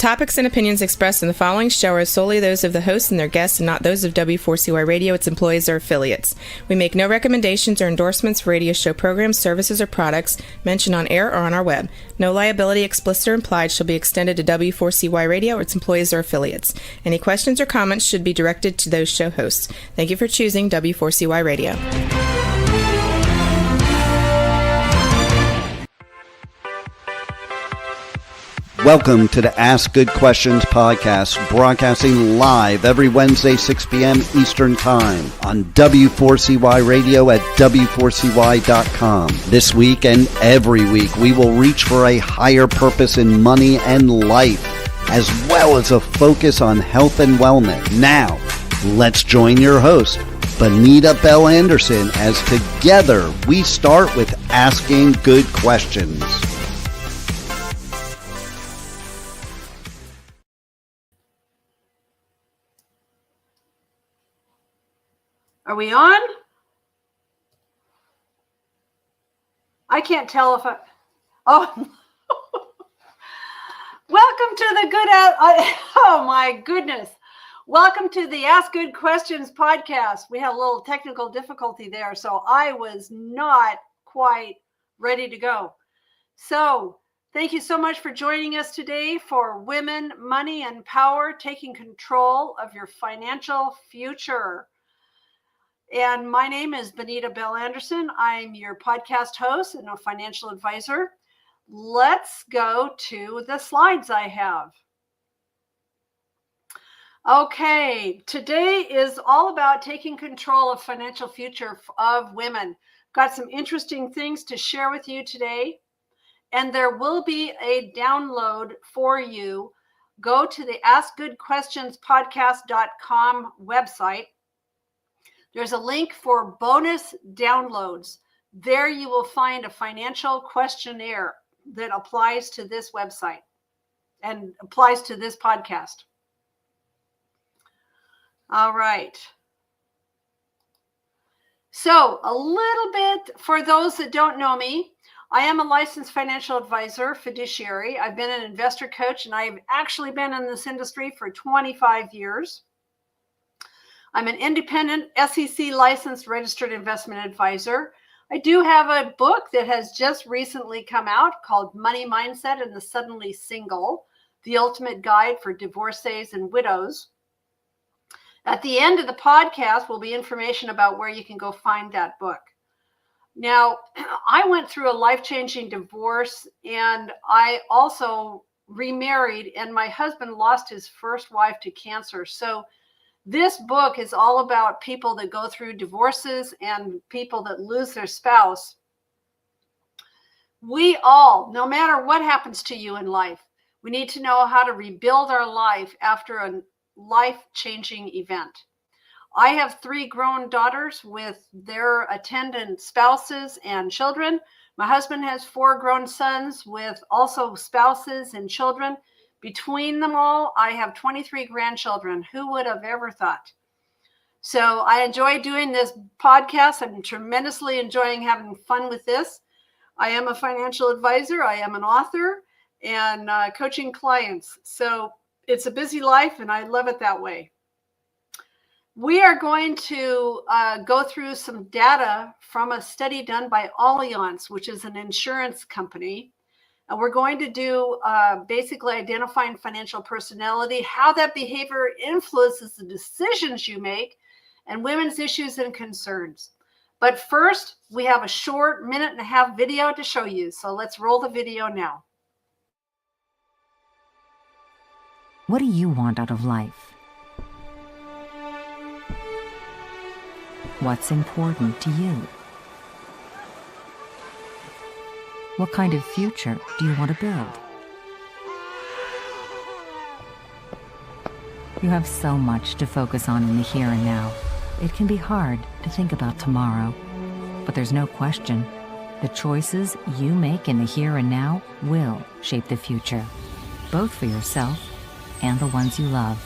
topics and opinions expressed in the following show are solely those of the hosts and their guests and not those of W4CY Radio, its employees, or affiliates. We make no recommendations or endorsements for radio show programs, services, or products mentioned on air or on our web. No liability, explicit or implied, shall be extended to W4CY Radio or its employees or affiliates. Any questions or comments should be directed to those show hosts. Thank you for choosing W4CY Radio. Welcome to the Ask Good Questions podcast, broadcasting live every Wednesday, 6 p.m. Eastern Time on W4CY Radio at W4CY.com. This week and every week, we will reach for a higher purpose in money and life, as well as a focus on health and wellness. Now, let's join your host, Bonita Bell Anderson, as together we start with Asking Good Questions. Are we on? I can't tell if I... Oh. Welcome to the good... Oh, my goodness. Welcome to the Ask Good Questions podcast. We had a little technical difficulty there, so I was not quite ready to go. So thank you so much for joining us today for Women, Money, and Power, taking control of your financial future. And my name is Bonita Bell Anderson. I'm your podcast host and a financial advisor. Let's go to the slides I have. Okay, today is all about taking control of financial future of women. Got some interesting things to share with you today, and there will be a download for you. Go to the AskGoodQuestionsPodcast.com website. There's a link for bonus downloads. There you will find a financial questionnaire that applies to this website and applies to this podcast. All right. So a little bit for those that don't know me, I am a licensed financial advisor, fiduciary. I've been an investor coach, and I've actually been in this industry for 25 years. I'm an independent SEC licensed registered investment advisor. I do have a book that has just recently come out called Money Mindset and the Suddenly Single, the ultimate guide for divorcees and widows. At the end of the podcast will be information about where you can go find that book. Now, I went through a life-changing divorce, and I also remarried, and my husband lost his first wife to cancer. So this book is all about people that go through divorces and people that lose their spouse. We all, no matter what happens to you in life, we need to know how to rebuild our life after a life-changing event. I have 3 grown daughters with their attendant spouses and children. My husband has 4 grown sons with also spouses and children. Between them all, I have 23 grandchildren. Who would have ever thought? So I enjoy doing this podcast. I'm tremendously enjoying having fun with this. I am a financial advisor. I am an author and coaching clients. So it's a busy life, and I love it that way. We are going to go through some data from a study done by Allianz, which is an insurance company. And we're going to do basically identifying financial personality, how that behavior influences the decisions you make, and women's issues and concerns. But first, we have a short 1.5-minute video to show you. So let's roll the video now. What do you want out of life? What's important to you? What kind of future do you want to build? You have so much to focus on in the here and now. It can be hard to think about tomorrow, but there's no question. The choices you make in the here and now will shape the future, both for yourself and the ones you love.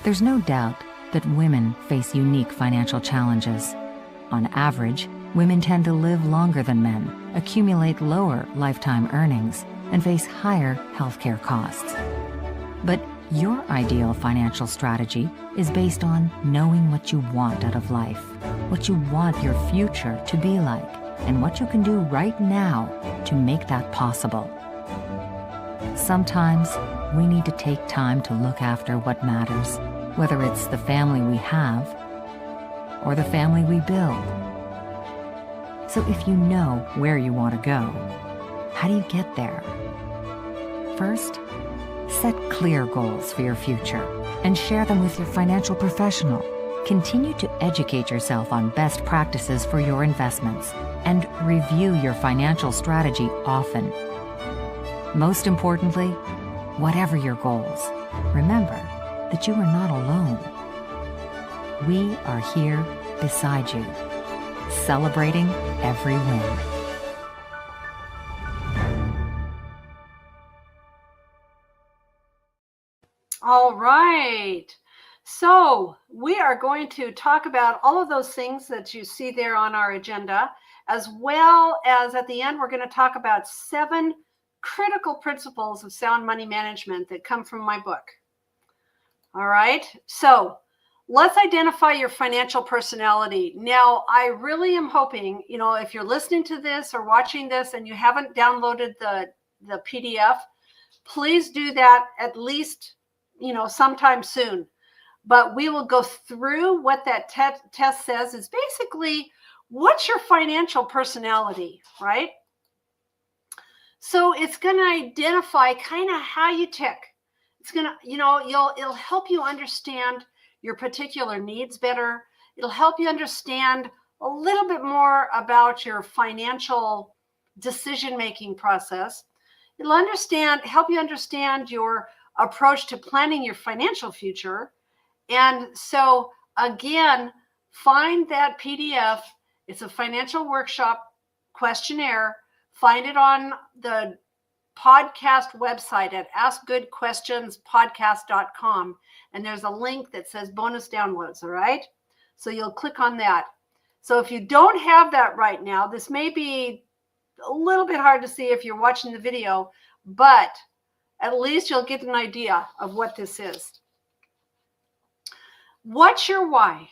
There's no doubt that women face unique financial challenges. On average, women tend to live longer than men, accumulate lower lifetime earnings, and face higher healthcare costs. But your ideal financial strategy is based on knowing what you want out of life, what you want your future to be like, and what you can do right now to make that possible. Sometimes we need to take time to look after what matters, whether it's the family we have or the family we build. So if you know where you want to go, how do you get there? First, set clear goals for your future and share them with your financial professional. Continue to educate yourself on best practices for your investments and review your financial strategy often. Most importantly, whatever your goals, remember that you are not alone. We are here beside you, celebrating every win. All right. So we are going to talk about all of those things that you see there on our agenda, as well as at the end, we're going to talk about 7 critical principles of sound money management that come from my book. All right. So let's identify your financial personality. Now, I really am hoping, if you're listening to this or watching this and you haven't downloaded the PDF, please do that at least, sometime soon. But we will go through what that test says is basically, what's your financial personality, right? So it's going to identify kind of how you tick. It's going to, it'll help you understand your particular needs better. It'll help you understand a little bit more about your financial decision-making process. It'll help you understand your approach to planning your financial future. And so again, find that PDF. It's a financial workshop questionnaire. Find it on the podcast website at askgoodquestionspodcast.com. And there's a link that says bonus downloads. All right. So you'll click on that. So if you don't have that right now, this may be a little bit hard to see if you're watching the video, but at least you'll get an idea of what this is. What's your why?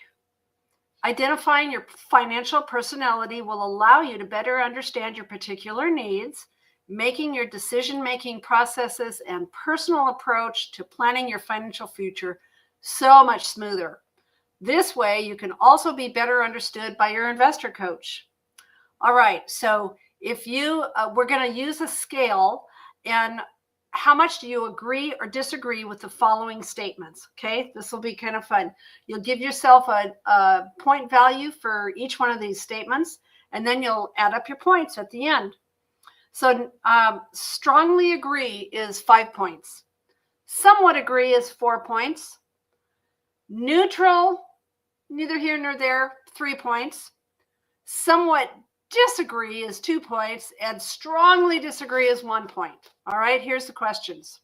Identifying your financial personality will allow you to better understand your particular needs, making your decision-making processes and personal approach to planning your financial future so much smoother. This way, you can also be better understood by your investor coach. All right, so if we're going to use a scale, and how much do you agree or disagree with the following statements? Okay, this will be kind of fun. You'll give yourself a point value for each one of these statements, and then you'll add up your points at the end. So strongly agree is 5 points. Somewhat agree is 4 points. Neutral, neither here nor there, 3 points. Somewhat disagree is 2 points, and strongly disagree is 1 point. All right, here's the questions.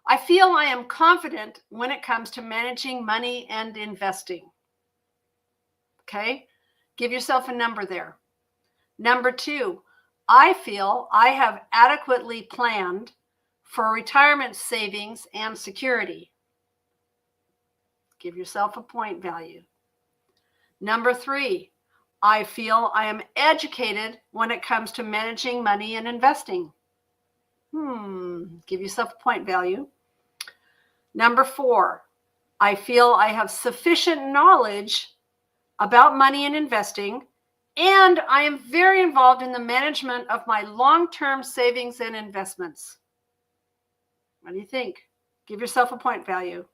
I feel I am confident when it comes to managing money and investing. Okay, give yourself a number there. Number 2, I feel I have adequately planned for retirement savings and security. Give yourself a point value. Number 3, I feel I am educated when it comes to managing money and investing. Give yourself a point value. Number 4, I feel I have sufficient knowledge about money and investing, and I am very involved in the management of my long-term savings and investments. What do you think? Give yourself a point value.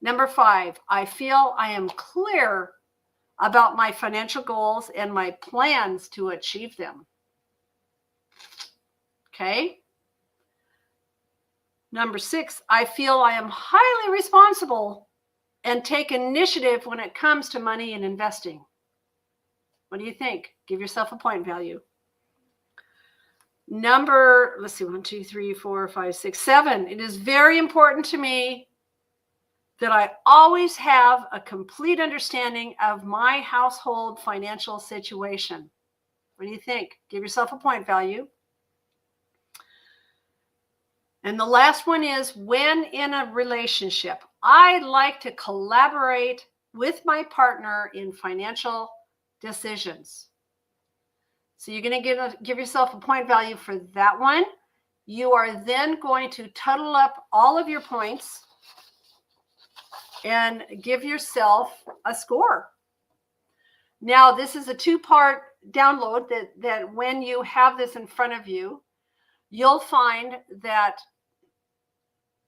Number 5, I feel I am clear about my financial goals and my plans to achieve them. Okay. Number 6, I feel I am highly responsible and take initiative when it comes to money and investing. What do you think? Give yourself a point value. Let's see, 1, 2, 3, 4, 5, 6, 7. It is very important to me that I always have a complete understanding of my household financial situation. What do you think? Give yourself a point value. And the last one is when in a relationship. I like to collaborate with my partner in financial decisions. So you're going to give yourself a point value for that one. You are then going to total up all of your points and give yourself a score. Now, this is a two-part download that when you have this in front of you, you'll find that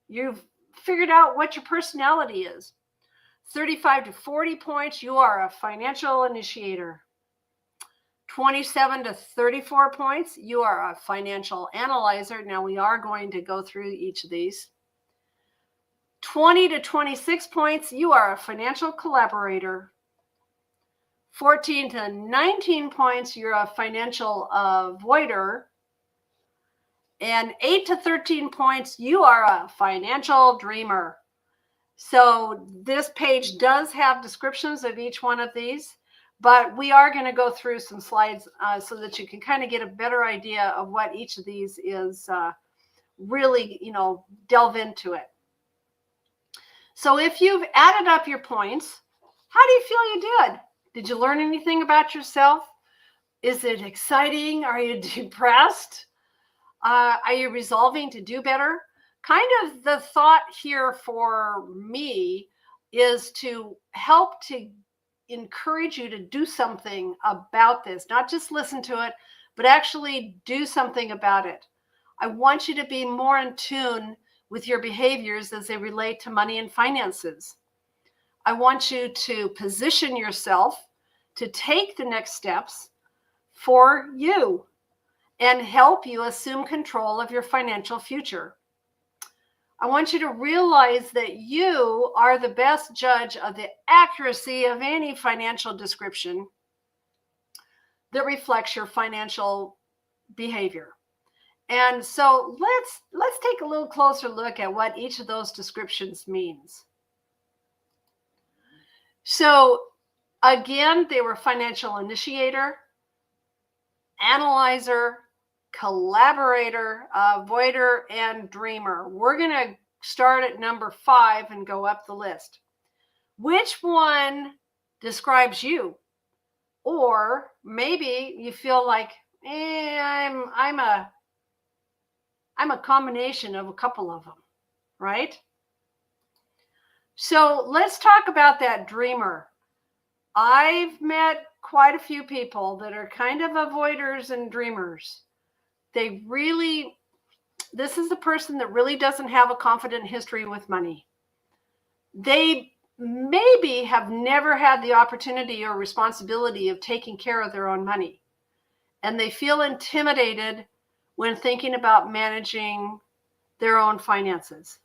you've figured out what your personality is. 35 to 40 points, you are a financial initiator. 27 to 34 points, you are a financial analyzer. Now we are going to go through each of these. 20 to 26 points, you are a financial collaborator. 14 to 19 points, you're a financial avoider. And 8 to 13 points, you are a financial dreamer. So this page does have descriptions of each one of these, but we are going to go through some slides so that you can kind of get a better idea of what each of these is really, delve into it. So if you've added up your points, how do you feel you did? Did you learn anything about yourself? Is it exciting? Are you depressed? Are you resolving to do better? Kind of the thought here for me is to help to encourage you to do something about this, not just listen to it, but actually do something about it. I want you to be more in tune with your behaviors as they relate to money and finances. I want you to position yourself to take the next steps for you and help you assume control of your financial future. I want you to realize that you are the best judge of the accuracy of any financial description that reflects your financial behavior. And so let's take a little closer look at what each of those descriptions means. So again, they were financial initiator, analyzer, collaborator, avoider, and dreamer. We're going to start at number 5 and go up the list. Which one describes you? Or maybe you feel like, I'm a combination of a couple of them, right? So let's talk about that dreamer. I've met quite a few people that are kind of avoiders and dreamers. This is the person that really doesn't have a confident history with money. They maybe have never had the opportunity or responsibility of taking care of their own money. And they feel intimidated when thinking about managing their own finances.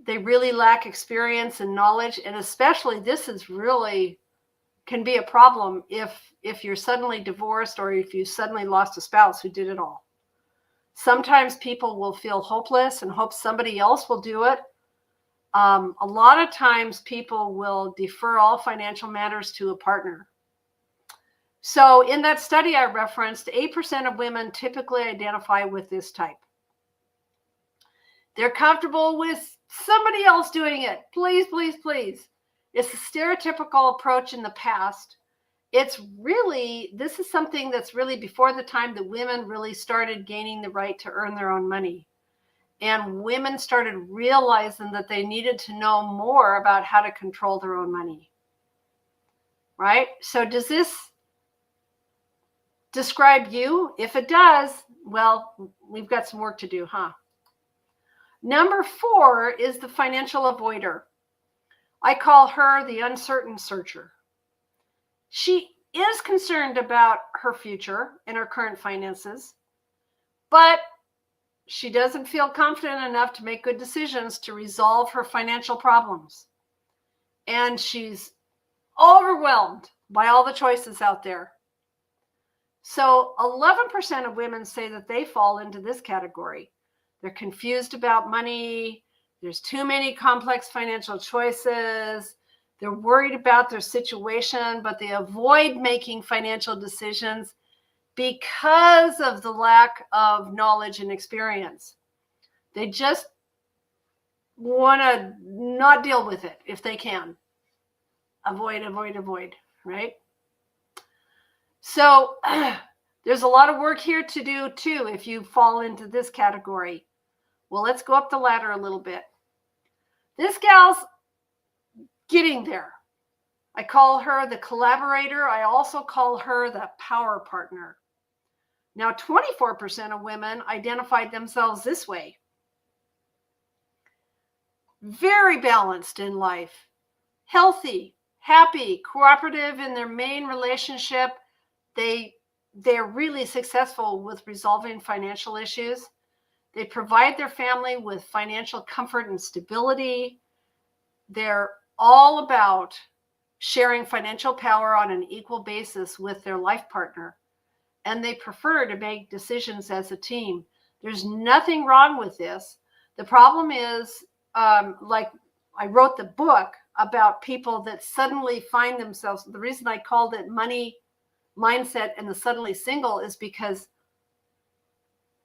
They really lack experience and knowledge, and especially this is really can be a problem if you're suddenly divorced or if you suddenly lost a spouse who did it all. Sometimes people will feel hopeless and hope somebody else will do it. A lot of times people will defer all financial matters to a partner. So in that study I referenced, 8% of women typically identify with this type. They're comfortable with somebody else doing it. Please, please, please. It's a stereotypical approach in the past. This is something that's really before the time that women really started gaining the right to earn their own money. And women started realizing that they needed to know more about how to control their own money. Right? So does this describe you? If it does, well, we've got some work to do, huh? Number 4 is the financial avoider. I call her the uncertain searcher. She is concerned about her future and her current finances, but she doesn't feel confident enough to make good decisions to resolve her financial problems. And she's overwhelmed by all the choices out there. So 11% of women say that they fall into this category. They're confused about money. There's too many complex financial choices. They're worried about their situation, but they avoid making financial decisions because of the lack of knowledge and experience. They just want to not deal with it if they can. Avoid, right? So there's a lot of work here to do too if you fall into this category. Well, let's go up the ladder a little bit. This gal's getting there. I call her the collaborator. I also call her the power partner. Now, 24% of women identified themselves this way. Very balanced in life, healthy, happy, cooperative in their main relationship. They're really successful with resolving financial issues. They provide their family with financial comfort and stability. They're all about sharing financial power on an equal basis with their life partner. And they prefer to make decisions as a team. There's nothing wrong with this. The problem is, like I wrote the book about people that suddenly find themselves, the reason I called it Money Mindset and the Suddenly Single is because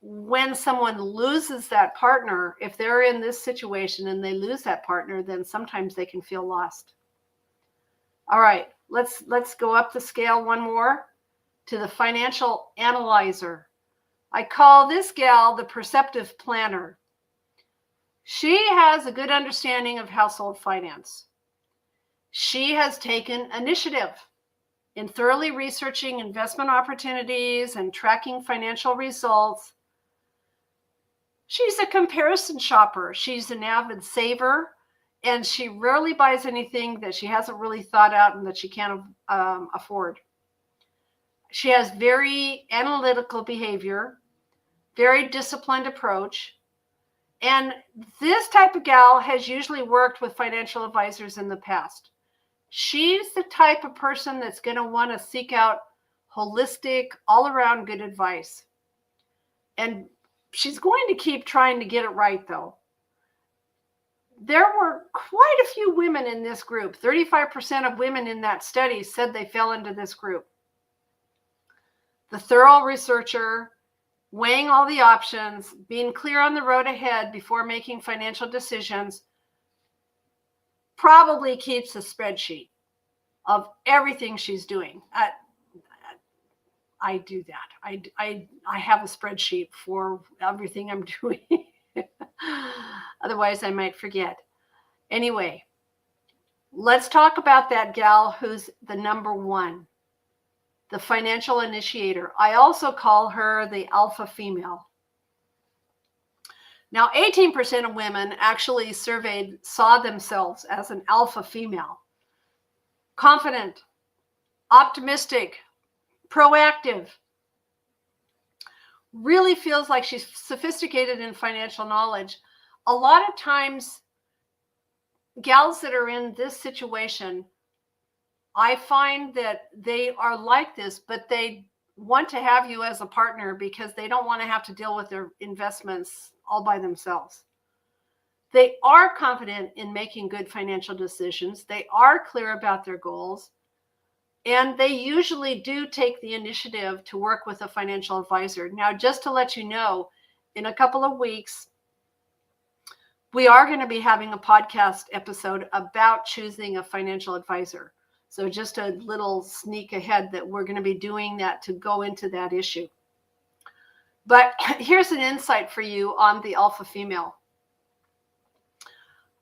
when someone loses that partner, if they're in this situation and they lose that partner, then sometimes they can feel lost. All right, let's go up the scale one more to the financial analyzer. I call this gal the perceptive planner. She has a good understanding of household finance. She has taken initiative in thoroughly researching investment opportunities and tracking financial results. She's a comparison shopper. She's an avid saver, and she rarely buys anything that she hasn't really thought out and that she can't afford. She has very analytical behavior, very disciplined approach, and this type of gal has usually worked with financial advisors in the past. She's the type of person that's going to want to seek out holistic, all-around good advice. And she's going to keep trying to get it right, though. There were quite a few women in this group. 35% of women in that study said they fell into this group. The thorough researcher, weighing all the options, being clear on the road ahead before making financial decisions, probably keeps a spreadsheet of everything she's doing. I do that. I have a spreadsheet for everything I'm doing. Otherwise, I might forget. Anyway, let's talk about that gal who's the number one, the financial initiator. I also call her the alpha female. Now, 18% of women actually surveyed saw themselves as an alpha female. Confident, optimistic, proactive, really feels like she's sophisticated in financial knowledge. A lot of times, gals that are in this situation, I find that they are like this, but they want to have you as a partner because they don't want to have to deal with their investments all by themselves. They are confident in making good financial decisions. They are clear about their goals. And they usually do take the initiative to work with a financial advisor. Now, just to let you know, in a couple of weeks, we are going to be having a podcast episode about choosing a financial advisor. So just a little sneak ahead that we're going to be doing that to go into that issue. But here's an insight for you on the alpha female.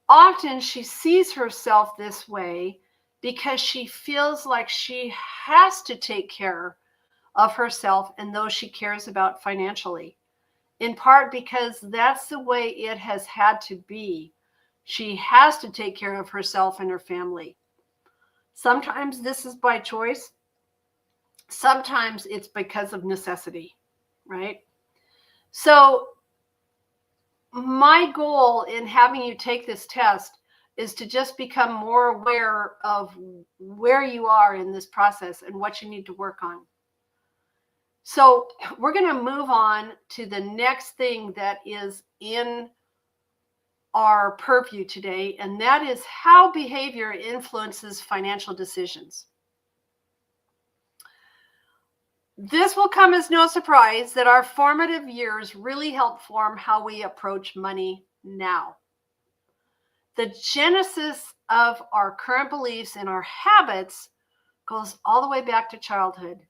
Often she sees herself this way because she feels like she has to take care of herself and those she cares about financially, in part because that's the way it has had to be. She has to take care of herself and her family. Sometimes this is by choice. Sometimes it's because of necessity, right? So my goal in having you take this test is to just become more aware of where you are in this process and what you need to work on. So we're going to move on to the next thing that is in our purview today, and that is how behavior influences financial decisions. This will come as no surprise that our formative years really help form how we approach money now. The genesis of our current beliefs and our habits goes all the way back to childhood.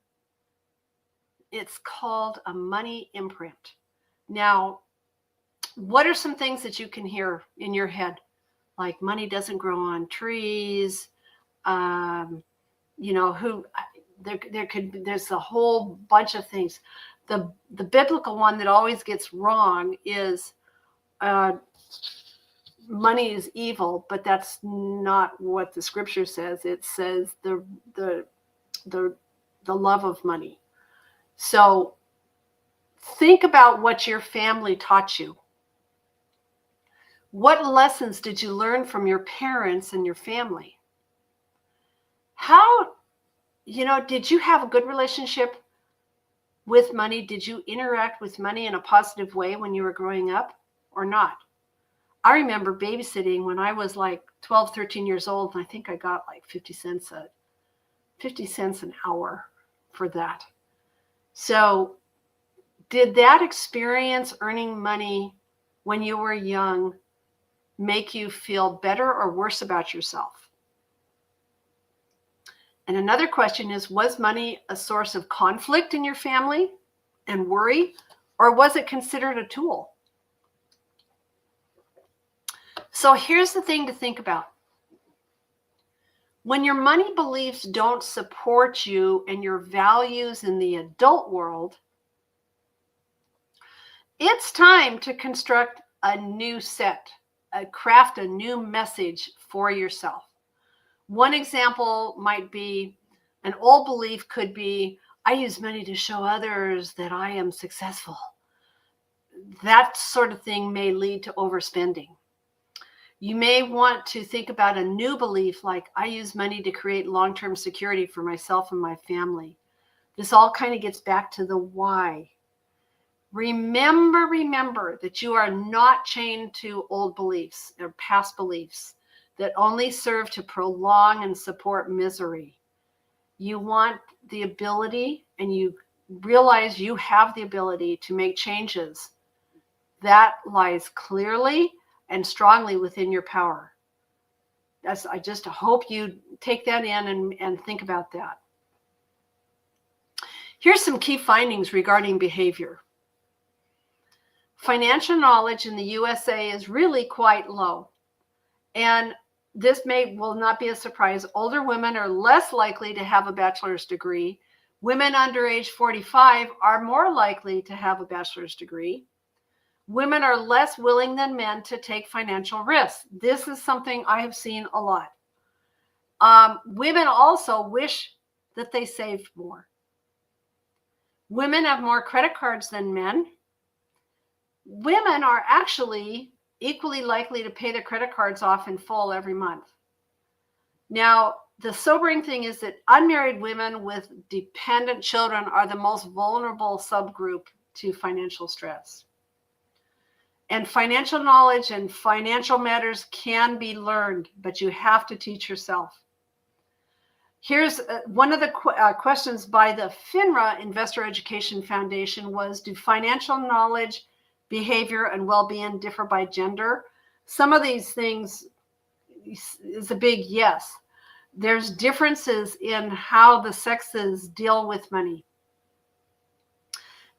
It's called a money imprint. Now, what are some things that you can hear in your head? Like money doesn't grow on trees. There's a whole bunch of things. The biblical one that always gets wrong is money is evil, but that's not what the scripture says. It says the love of money. So think about what your family taught you. What lessons did you learn from your parents and your family? How, did you have a good relationship with money? Did you interact with money in a positive way when you were growing up or not? I remember babysitting when I was like 12, 13 years old, and I think I got like 50 cents an hour for that. So did that experience earning money when you were young make you feel better or worse about yourself? And another question is, was money a source of conflict in your family and worry, or was it considered a tool? So here's the thing to think about. When your money beliefs don't support you and your values in the adult world, it's time to construct a new set, craft a new message for yourself. One example might be, an old belief could be, I use money to show others that I am successful. That sort of thing may lead to overspending. You may want to think about a new belief like, I use money to create long-term security for myself and my family. This all kind of gets back to the why. Remember that you are not chained to old beliefs or past beliefs that only serve to prolong and support misery. You want the ability, and you realize you have the ability to make changes. That lies clearly and strongly within your power. I just hope you take that in and think about that. Here's some key findings regarding behavior. Financial knowledge in the USA is really quite low. And this will not be a surprise. Older women are less likely to have a bachelor's degree. Women under age 45 are more likely to have a bachelor's degree. Women are less willing than men to take financial risks. This is something I have seen a lot. Women also wish that they saved more. Women have more credit cards than men. Women are actually equally likely to pay their credit cards off in full every month. Now, the sobering thing is that unmarried women with dependent children are the most vulnerable subgroup to financial stress. And financial knowledge and financial matters can be learned, but you have to teach yourself. Here's one of the questions by the FINRA Investor Education Foundation was, do financial knowledge, behavior, and well-being differ by gender? Some of these things is a big yes. There's differences in how the sexes deal with money.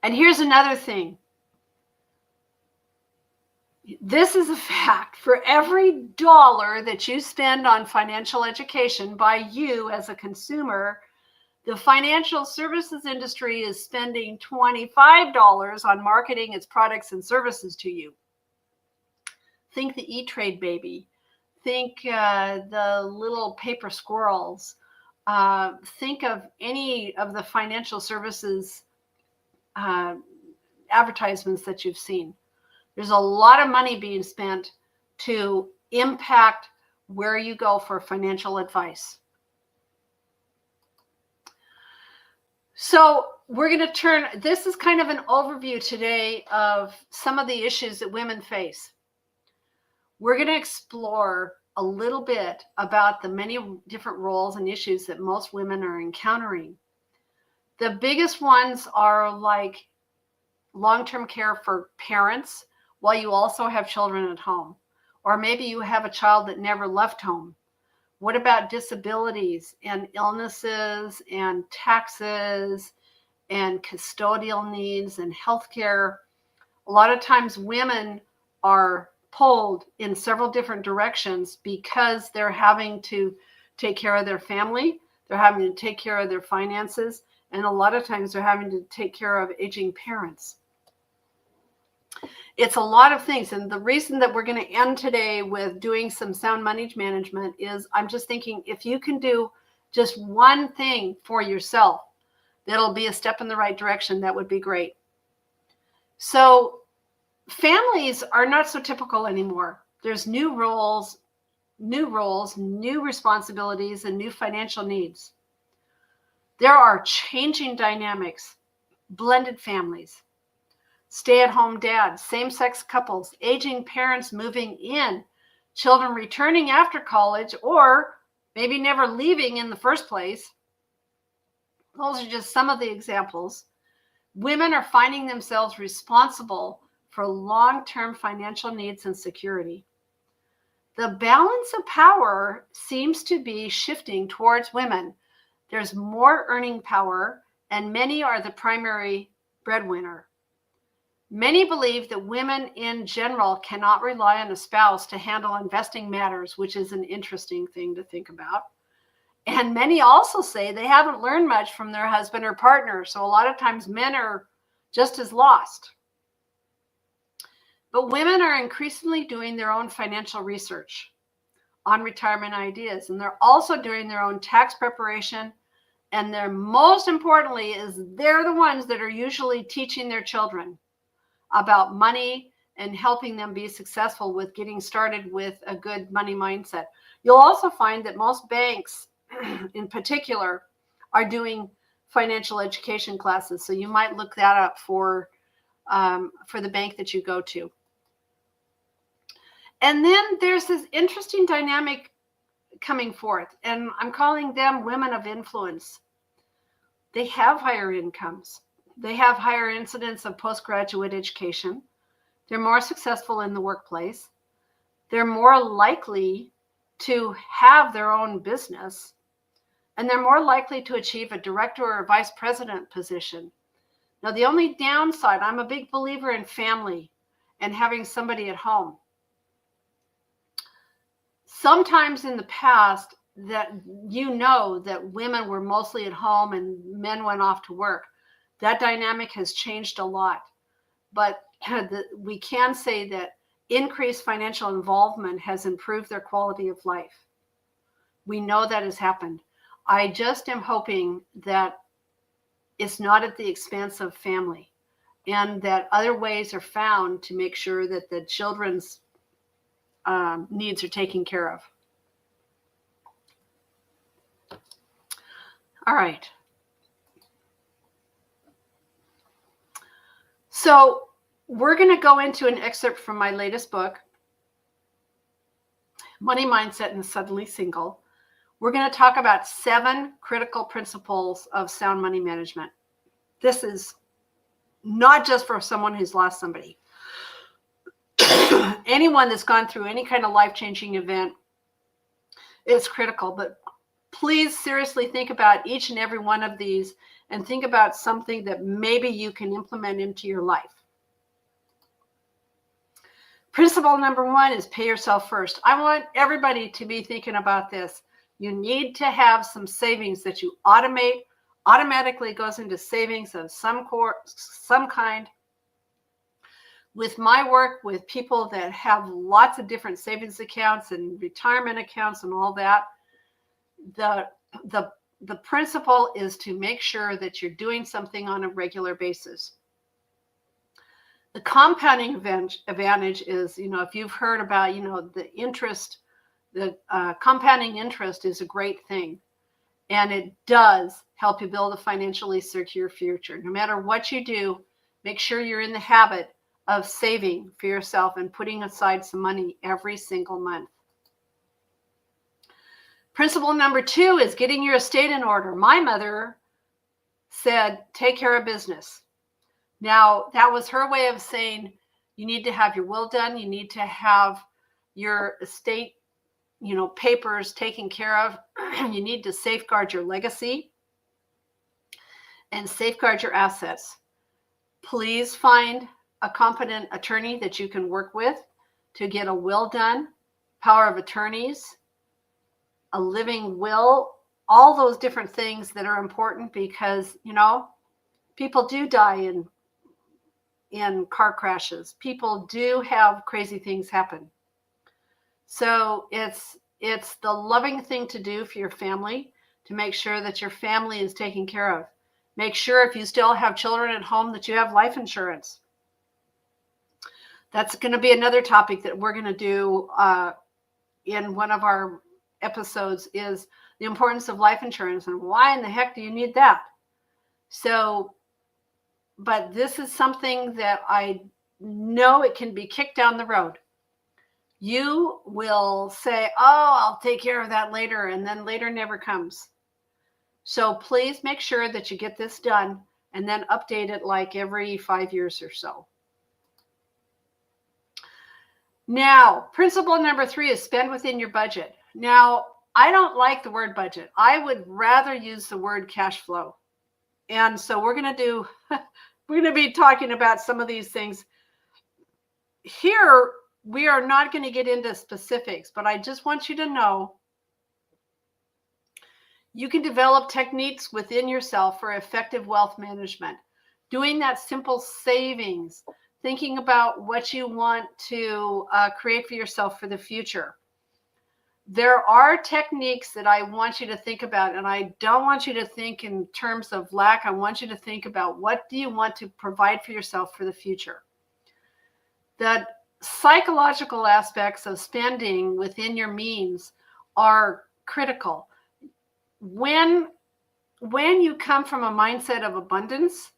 And here's another thing. This is a fact. For every dollar that you spend on financial education by you as a consumer, the financial services industry is spending $25 on marketing its products and services to you. Think the E-Trade baby. Think the little paper squirrels. Think of any of the financial services advertisements that you've seen. There's a lot of money being spent to impact where you go for financial advice. So we're going to turn, this is kind of an overview today of some of the issues that women face. We're going to explore a little bit about the many different roles and issues that most women are encountering. The biggest ones are like long-term care for parents while you also have children at home. Or maybe you have a child that never left home. What about disabilities and illnesses and taxes and custodial needs and healthcare? A lot of times women are pulled in several different directions because they're having to take care of their family, they're having to take care of their finances, and a lot of times they're having to take care of aging parents. It's a lot of things. And the reason that we're going to end today with doing some sound money management is I'm just thinking if you can do just one thing for yourself, that'll be a step in the right direction. That would be great. So families are not so typical anymore. There's new roles, new responsibilities, and new financial needs. There are changing dynamics, blended families, stay-at-home dads, same-sex couples, aging parents moving in, children returning after college, or maybe never leaving in the first place. Those are just some of the examples. Women are finding themselves responsible for long-term financial needs and security. The balance of power seems to be shifting towards women. There's more earning power, and many are the primary breadwinner. Many believe that women in general cannot rely on a spouse to handle investing matters, which is an interesting thing to think about. And many also say they haven't learned much from their husband or partner. So a lot of times men are just as lost. But women are increasingly doing their own financial research on retirement ideas. And they're also doing their own tax preparation. And they're most importantly is they're the ones that are usually teaching their children about money and helping them be successful with getting started with a good money mindset. You'll also find that most banks in particular are doing financial education classes. So you might look that up for the bank that you go to. And then there's this interesting dynamic coming forth, and I'm calling them women of influence. They have higher incomes. They have higher incidence of postgraduate education. They're more successful in the workplace. They're more likely to have their own business. And they're more likely to achieve a director or a vice president position. Now, the only downside, I'm a big believer in family and having somebody at home. Sometimes in the past, that that women were mostly at home and men went off to work. That dynamic has changed a lot. But we can say that increased financial involvement has improved their quality of life. We know that has happened. I just am hoping that it's not at the expense of family and that other ways are found to make sure that the children's needs are taken care of. All right. So we're going to go into an excerpt from my latest book, Money Mindset and Suddenly Single. We're going to talk about 7 critical principles of sound money management. This is not just for someone who's lost somebody. Anyone that's gone through any kind of life-changing event is critical, but please seriously think about each and every one of these and think about something that maybe you can implement into your life. Principle number 1 is pay yourself first. I want everybody to be thinking about this. You need to have some savings that you automatically goes into savings of some kind. With my work with people that have lots of different savings accounts and retirement accounts and all that, the principle is to make sure that you're doing something on a regular basis. The compounding advantage is, if you've heard about, the interest, the compounding interest is a great thing. And it does help you build a financially secure future. No matter what you do, make sure you're in the habit of saving for yourself and putting aside some money every single month. Principle number 2 is getting your estate in order. My mother said, take care of business. Now, that was her way of saying you need to have your will done. You need to have your estate, papers taken care of. You need to safeguard your legacy and safeguard your assets. Please find a competent attorney that you can work with to get a will done, power of attorneys, a living will, all those different things that are important because, people do die in car crashes. People do have crazy things happen. So it's the loving thing to do for your family to make sure that your family is taken care of. Make sure if you still have children at home that you have life insurance. That's going to be another topic that we're going to do in one of our episodes, is the importance of life insurance and why in the heck do you need that? So, but this is something that I know it can be kicked down the road. You will say, oh, I'll take care of that later, and then later never comes. So please make sure that you get this done and then update it like every 5 years or so. Now, principle number 3 is spend within your budget. Now, I don't like the word budget. I would rather use the word cash flow. And so we're going to be talking about some of these things. Here, we are not going to get into specifics, but I just want you to know you can develop techniques within yourself for effective wealth management. Doing that simple savings, thinking about what you want to create for yourself for the future. There are techniques that I want you to think about, and I don't want you to think in terms of lack. I want you to think about what do you want to provide for yourself for the future. The psychological aspects of spending within your means are critical. When you come from a mindset of abundance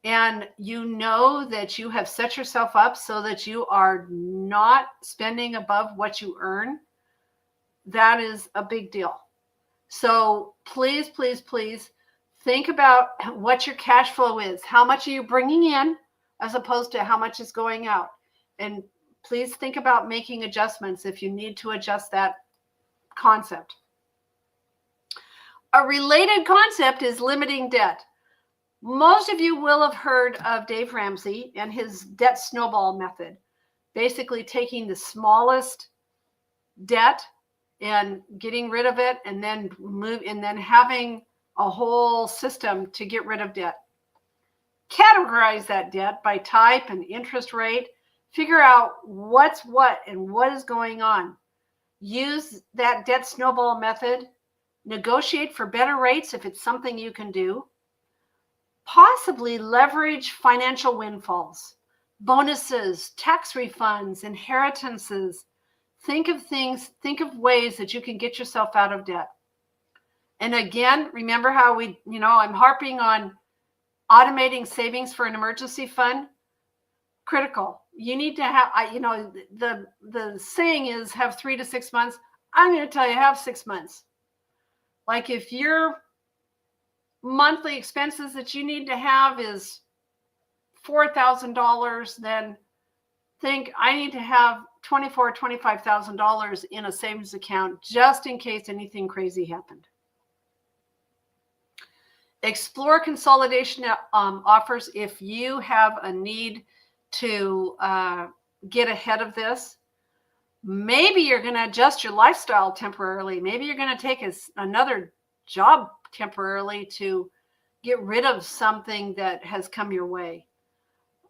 and you know that you have set yourself up so that you are not spending above what you earn, that is a big deal. So please, please, please think about what your cash flow is. How much are you bringing in as opposed to how much is going out? And please think about making adjustments if you need to adjust that concept. A related concept is limiting debt. Most of you will have heard of Dave Ramsey and his debt snowball method, basically taking the smallest debt and getting rid of it and then having a whole system to get rid of debt. Categorize that debt by type and interest rate. Figure out what's what and what is going on. Use that debt snowball method. Negotiate for better rates if it's something you can do. Possibly leverage financial windfalls, bonuses, tax refunds, inheritances. Think of ways that you can get yourself out of debt. And again, remember how I'm harping on automating savings for an emergency fund. Critical. You need to have, the saying is have 3 to 6 months. I'm going to tell you, have 6 months. Like if your monthly expenses that you need to have is $4,000, then think I need to have $24,000, $25,000 in a savings account just in case anything crazy happened. Explore consolidation offers if you have a need to get ahead of this. Maybe you're going to adjust your lifestyle temporarily. Maybe you're going to take another job temporarily to get rid of something that has come your way.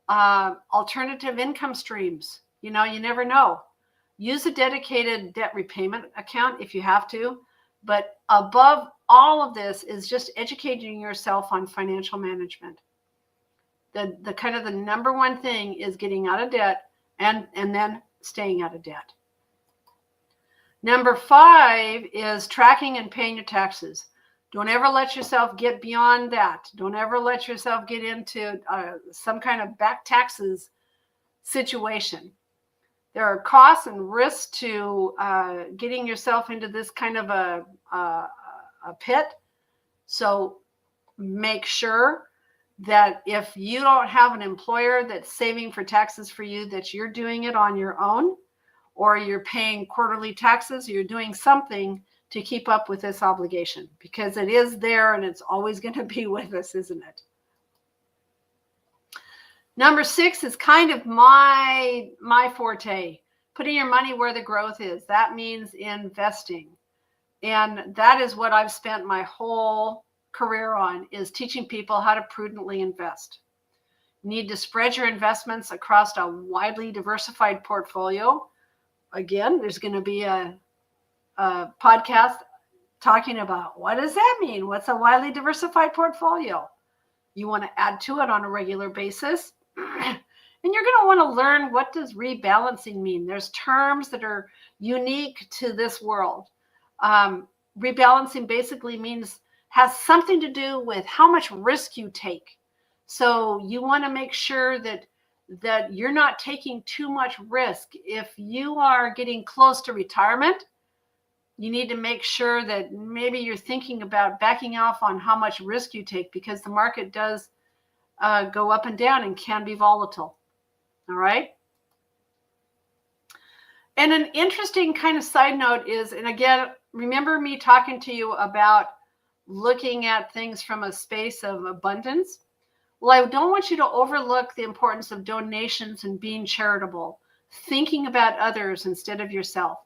Alternative income streams. You never know. Use a dedicated debt repayment account if you have to. But above all of this is just educating yourself on financial management. The kind of the number one thing is getting out of debt and then staying out of debt. Number 5 is tracking and paying your taxes. Don't ever let yourself get beyond that. Don't ever let yourself get into some kind of back taxes situation. There are costs and risks to getting yourself into this kind of a pit. So make sure that if you don't have an employer that's saving for taxes for you, that you're doing it on your own, or you're paying quarterly taxes, or you're doing something to keep up with this obligation, because it is there and it's always going to be with us, isn't it? Number 6 is kind of my forte, putting your money where the growth is. That means investing. And that is what I've spent my whole career on, is teaching people how to prudently invest. You need to spread your investments across a widely diversified portfolio. Again, there's going to be a podcast talking about what does that mean? What's a widely diversified portfolio? You want to add to it on a regular basis. And you're going to want to learn, what does rebalancing mean? There's terms that are unique to this world. Rebalancing basically has something to do with how much risk you take. So you want to make sure that you're not taking too much risk. If you are getting close to retirement, you need to make sure that maybe you're thinking about backing off on how much risk you take, because the market does go up and down and can be volatile. All right. And an interesting kind of side note is, and again, remember me talking to you about looking at things from a space of abundance? Well, I don't want you to overlook the importance of donations and being charitable, thinking about others instead of yourself.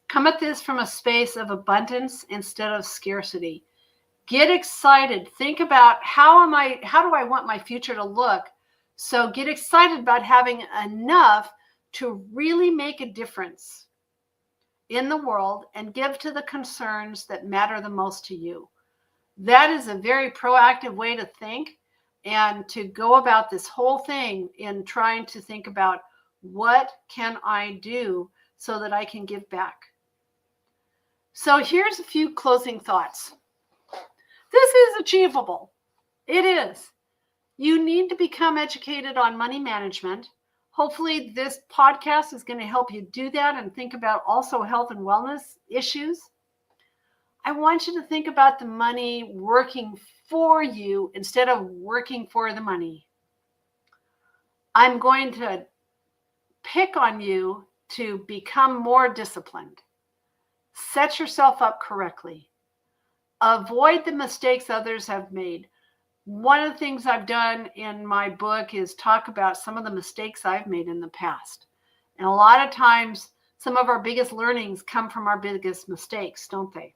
Come at this from a space of abundance instead of scarcity. Get excited. Think about how do I want my future to look? So get excited about having enough to really make a difference in the world and give to the concerns that matter the most to you. That is a very proactive way to think and to go about this whole thing in trying to think about, what can I do so that I can give back? So here's a few closing thoughts. This is achievable. It is. You need to become educated on money management. Hopefully this podcast is going to help you do that and think about also health and wellness issues. I want you to think about the money working for you instead of working for the money. I'm going to pick on you to become more disciplined. Set yourself up correctly. Avoid the mistakes others have made. One of the things I've done in my book is talk about some of the mistakes I've made in the past. And a lot of times, some of our biggest learnings come from our biggest mistakes, don't they?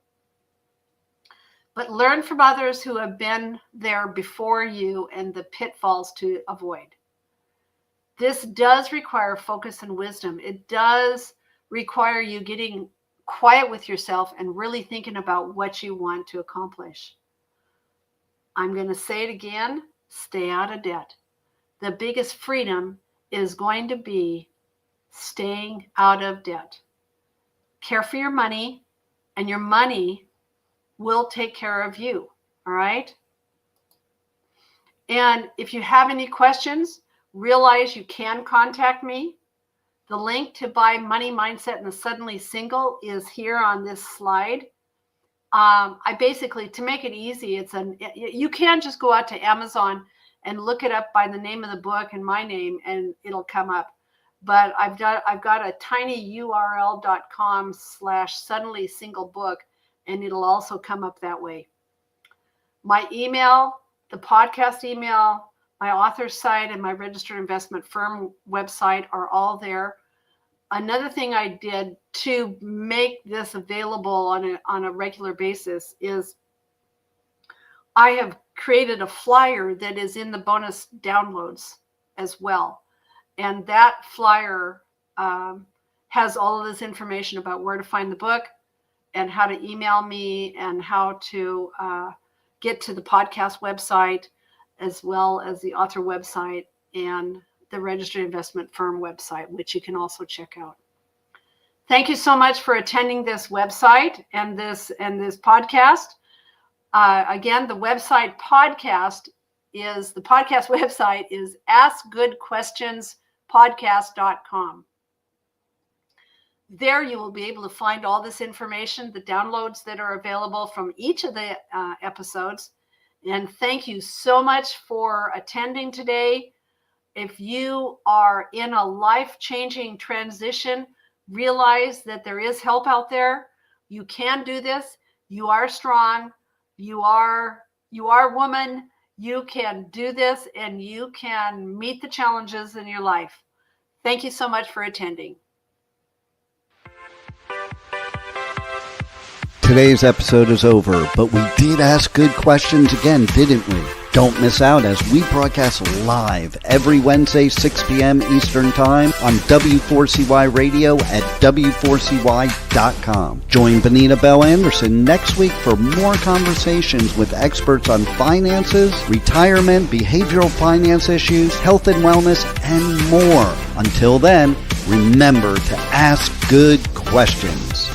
But learn from others who have been there before you and the pitfalls to avoid. This does require focus and wisdom. It does require you getting quiet with yourself and really thinking about what you want to accomplish. I'm going to say it again, stay out of debt. The biggest freedom is going to be staying out of debt. Care for your money, and your money will take care of you. All right? And if you have any questions, realize you can contact me. The link to buy Money Mindset and the Suddenly Single is here on this slide. I basically, to make it easy, you can just go out to Amazon and look it up by the name of the book and my name, and it'll come up. But I've got a tiny url.com/suddenlysingglebook, and it'll also come up that way. My email, the podcast email, my author site, and my registered investment firm website are all there. Another thing I did to make this available on a regular basis is I have created a flyer that is in the bonus downloads as well. And that flyer has all of this information about where to find the book and how to email me and how to get to the podcast website, as well as the author website and the registered investment firm website, which you can also check out. Thank you so much for attending this website and this podcast. Again, the podcast website is askgoodquestionspodcast.com. There you will be able to find all this information, the downloads that are available from each of the episodes, And thank you so much for attending today. If you are in a life-changing transition, realize that there is help out there. You can do this. You are strong. You are woman. You can do this, and you can meet the challenges in your life. Thank you so much for attending. Today's episode is over, but we did ask good questions again, didn't we? Don't miss out as we broadcast live every Wednesday, 6 p.m. Eastern Time on W4CY Radio at W4CY.com. Join Benita Bell Anderson next week for more conversations with experts on finances, retirement, behavioral finance issues, health and wellness, and more. Until then, remember to ask good questions.